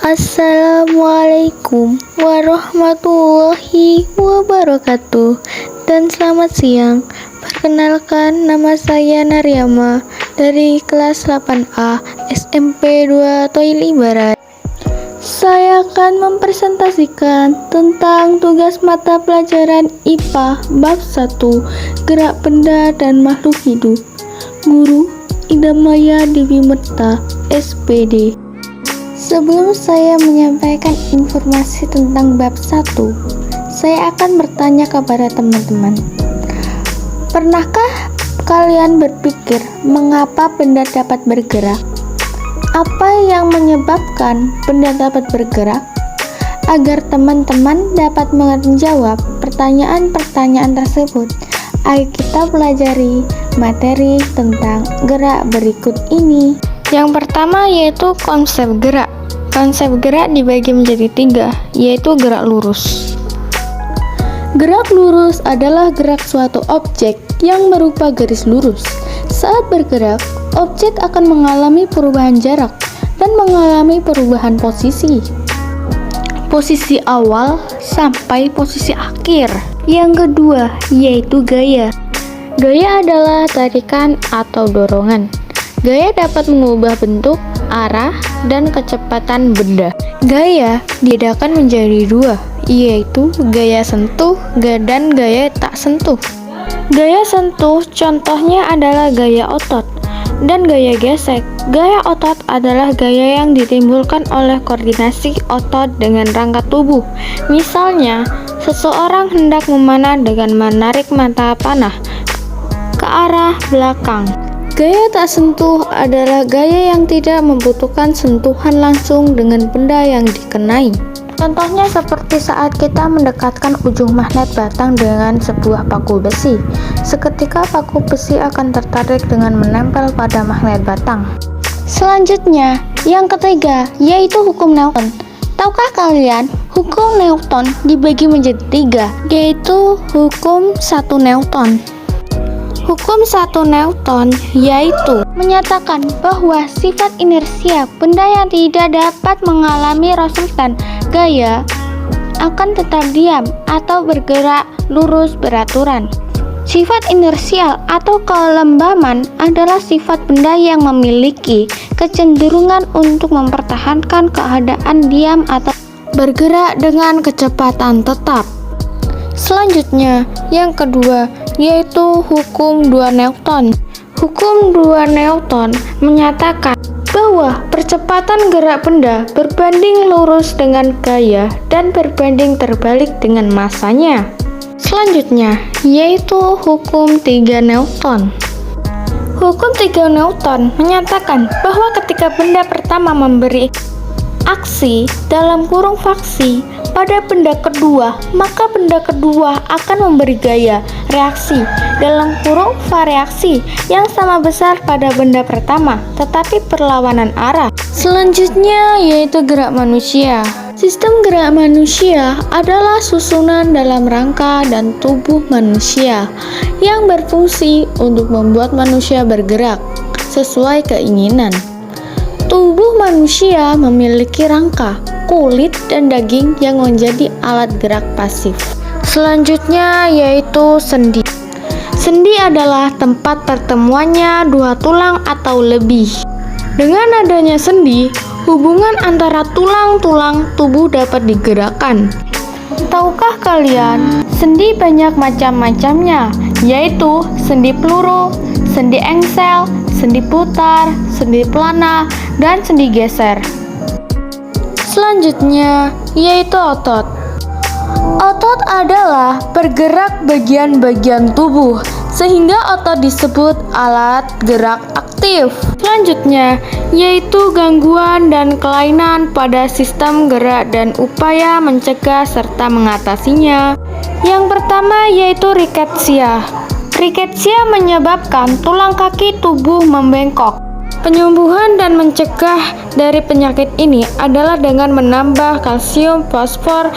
Assalamualaikum warahmatullahi wabarakatuh dan selamat siang. Perkenalkan, nama saya Naryama dari kelas 8A SMP 2 Toili Barat. Saya akan mempresentasikan tentang tugas mata pelajaran IPA bab 1 Gerak Benda dan Makhluk Hidup. Guru Ida Maya Dewi Merta, SPD. Sebelum saya menyampaikan informasi tentang bab 1, saya akan bertanya kepada teman-teman. Pernahkah kalian berpikir mengapa benda dapat bergerak? Apa yang menyebabkan benda dapat bergerak? Agar teman-teman dapat menjawab pertanyaan-pertanyaan tersebut, ayo kita pelajari materi tentang gerak berikut ini. Yang pertama yaitu konsep gerak. Konsep gerak dibagi menjadi 3, yaitu gerak lurus. Gerak lurus adalah gerak suatu objek yang berupa garis lurus. Saat bergerak, objek akan mengalami perubahan jarak dan mengalami perubahan posisi. Posisi awal sampai posisi akhir. Yang kedua yaitu gaya. Gaya adalah tarikan atau dorongan. Gaya dapat mengubah bentuk, arah, dan kecepatan benda. Gaya dibedakan menjadi 2, yaitu gaya sentuh dan gaya tak sentuh. Gaya sentuh contohnya adalah gaya otot dan gaya gesek. Gaya otot adalah gaya yang ditimbulkan oleh koordinasi otot dengan rangka tubuh. Misalnya, seseorang hendak memanah dengan menarik mata panah ke arah belakang. Gaya tak sentuh adalah gaya yang tidak membutuhkan sentuhan langsung dengan benda yang dikenai. Contohnya seperti saat kita mendekatkan ujung magnet batang dengan sebuah paku besi. Seketika paku besi akan tertarik dengan menempel pada magnet batang. Selanjutnya, yang ketiga, yaitu hukum Newton. Tahukah kalian, hukum Newton dibagi menjadi 3, yaitu hukum 1 Newton. Hukum 1 Newton yaitu menyatakan bahwa sifat inersia benda yang tidak dapat mengalami resultan gaya akan tetap diam atau bergerak lurus beraturan. Sifat inersial atau kelembaman adalah sifat benda yang memiliki kecenderungan untuk mempertahankan keadaan diam atau bergerak dengan kecepatan tetap. Selanjutnya, yang kedua yaitu hukum 2 Newton. Hukum 2 Newton menyatakan bahwa percepatan gerak benda berbanding lurus dengan gaya dan berbanding terbalik dengan massanya. Selanjutnya, yaitu hukum 3 Newton. Hukum 3 Newton menyatakan bahwa ketika benda pertama memberi aksi dalam kurung faksi pada benda kedua, maka benda kedua akan memberi gaya reaksi dalam kurung variaksi yang sama besar pada benda pertama, tetapi perlawanan arah. Selanjutnya yaitu gerak manusia. Sistem gerak manusia adalah susunan dalam rangka dan tubuh manusia yang berfungsi untuk membuat manusia bergerak sesuai keinginan. Tubuh manusia memiliki rangka, kulit, dan daging yang menjadi alat gerak pasif. Selanjutnya yaitu sendi. Sendi adalah tempat pertemuannya 2 tulang atau lebih. Dengan adanya sendi, hubungan antara tulang-tulang tubuh dapat digerakkan. Tahukah kalian, sendi banyak macam-macamnya, yaitu sendi peluru, sendi engsel, sendi putar, sendi pelana, dan sendi geser. Selanjutnya yaitu otot. Otot adalah bergerak bagian-bagian tubuh, sehingga otot disebut alat gerak aktif. Selanjutnya yaitu gangguan dan kelainan pada sistem gerak dan upaya mencegah serta mengatasinya. Yang pertama yaitu riketsia. Riketsia menyebabkan tulang kaki tubuh membengkok. Penyembuhan dan mencegah dari penyakit ini adalah dengan menambah kalsium, fosfor,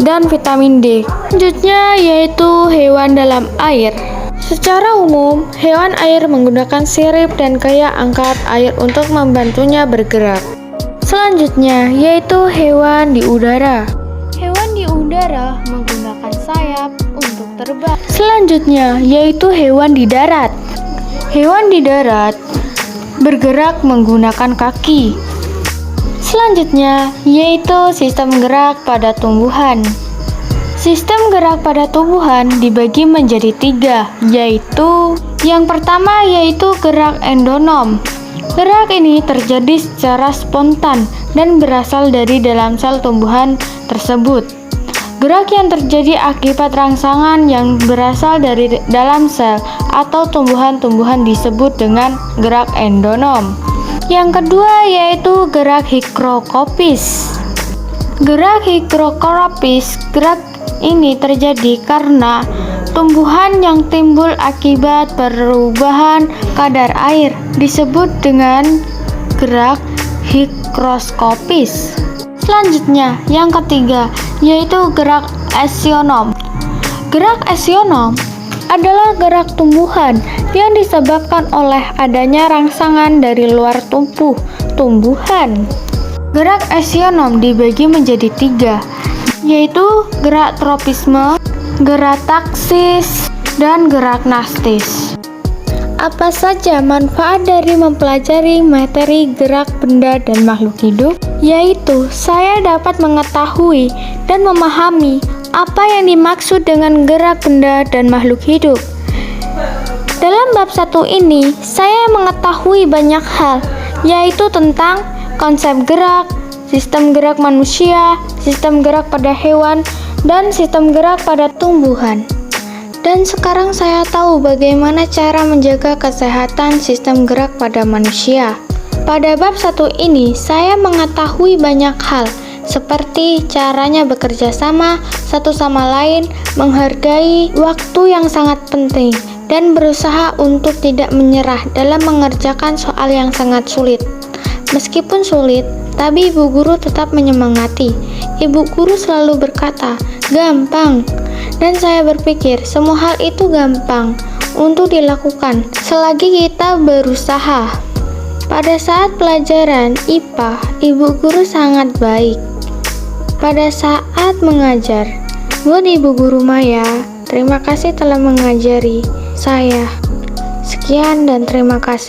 dan vitamin D. Selanjutnya yaitu hewan dalam air. Secara umum, hewan air menggunakan sirip dan kayak angkat air untuk membantunya bergerak. Selanjutnya yaitu hewan di udara. Hewan di udara menggunakan sayap untuk terbang. Selanjutnya yaitu hewan di darat. Hewan di darat bergerak menggunakan kaki. Selanjutnya yaitu sistem gerak pada tumbuhan. Sistem gerak pada tumbuhan dibagi menjadi 3, yaitu yang pertama yaitu gerak endonom. Gerak ini terjadi secara spontan dan berasal dari dalam sel tumbuhan tersebut. Gerak yang terjadi akibat rangsangan yang berasal dari dalam sel atau tumbuhan-tumbuhan disebut dengan gerak endonom. Yang kedua yaitu gerak higrokopis. Gerak higrokopis, gerak ini terjadi karena tumbuhan yang timbul akibat perubahan kadar air disebut dengan gerak higroskopis. Selanjutnya, yang ketiga yaitu gerak eksionom. Gerak eksionom adalah gerak tumbuhan yang disebabkan oleh adanya rangsangan dari luar tumbuhan. Gerak eksionom dibagi menjadi 3, yaitu gerak tropisme, gerak taksis, dan gerak nastis. Apa saja manfaat dari mempelajari materi gerak benda dan makhluk hidup? Yaitu saya dapat mengetahui dan memahami apa yang dimaksud dengan gerak benda dan makhluk hidup. Dalam bab 1 ini, saya mengetahui banyak hal, yaitu tentang konsep gerak, sistem gerak manusia, sistem gerak pada hewan, dan sistem gerak pada tumbuhan. Dan sekarang saya tahu bagaimana cara menjaga kesehatan sistem gerak pada manusia. Pada bab 1 ini, saya mengetahui banyak hal, seperti caranya bekerja sama satu sama lain, menghargai waktu yang sangat penting, dan berusaha untuk tidak menyerah dalam mengerjakan soal yang sangat sulit. Meskipun sulit, tapi ibu guru tetap menyemangati. Ibu guru selalu berkata, "Gampang." Dan saya berpikir, semua hal itu gampang untuk dilakukan selagi kita berusaha. Pada saat pelajaran IPA, ibu guru sangat baik. Pada saat mengajar, buat Ibu Guru Maya, terima kasih telah mengajari saya. Sekian dan terima kasih.